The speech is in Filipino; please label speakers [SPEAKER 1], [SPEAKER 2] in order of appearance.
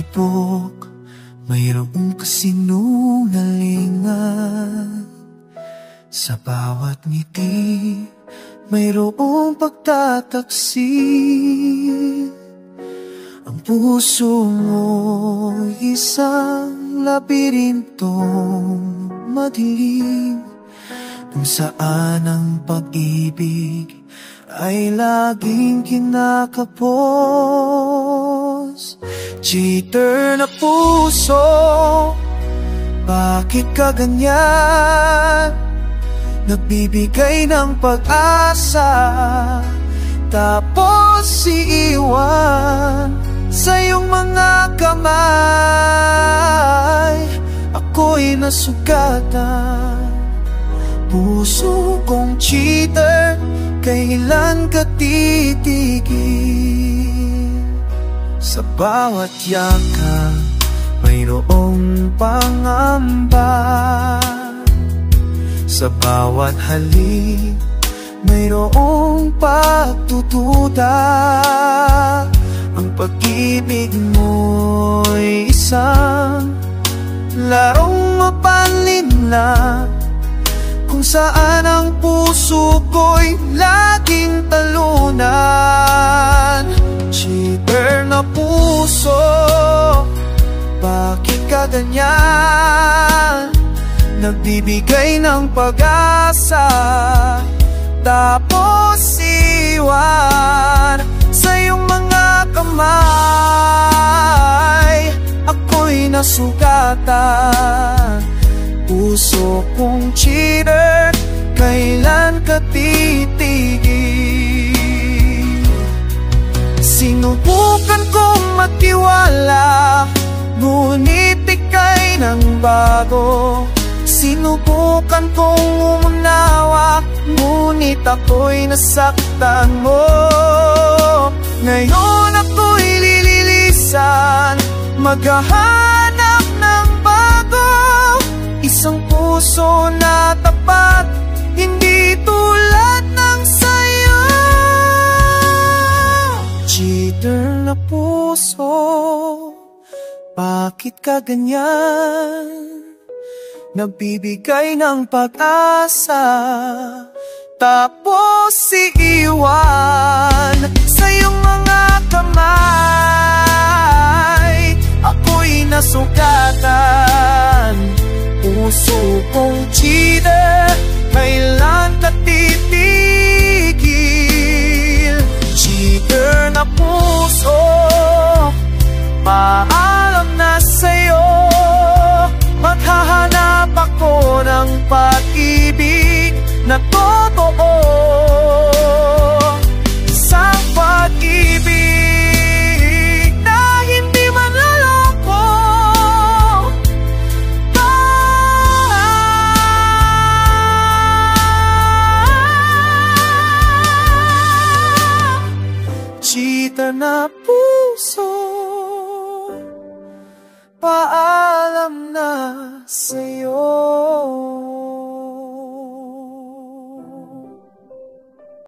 [SPEAKER 1] tibok, mayroong kasinungalingan. Sa bawat ngiti, mayroong pagtataksil. Ang puso mo'y isang labirintong madilim, kung saan ang pag-ibig ay laging kinakapos. Cheater na puso, bakit ka ganyan? Nagbibigay ng pag-asa, tapos iiwan sa iyong mga kamay. Ako'y nasugatan, puso kong cheater, kailan ka titigil? Sa bawat yakap, mayroong pangamba. Sa bawat halik, mayroong pagtutuda. Ang pag-ibig mo'y isang larong mapanlinlang, kung saan ang puso ko'y laging talunan. Cheater na puso, bakit ka ganyan? Nagbibigay ng pag-asa, tapos iwan sa iyong mga kamay. Ako'y nasugatan, puso kong cheater, kailan ka titigil? Sinubukan kong matiwala, ngunit ika'y nang bago. Sinubukan kong umunawa, ngunit ako'y nasaktan mo. Ngayon ako'y lililisan, maghahanap ng bago. Isang puso na tapat, hindi tulad ng sayo. Cheater na puso, bakit ka ganyan? Nagbibigay ng pag-asa, tapos iiwan sa iyong mga kamay. Ako'y nasugatan, puso kong cheater, kailan ka titigil? Cheater na puso, paalam na sa'yo. Maghahanap ako ng pag-ibig na totoo, isang pag-ibig na hindi manloloko. Cheater na puso, paalam na sa'yo.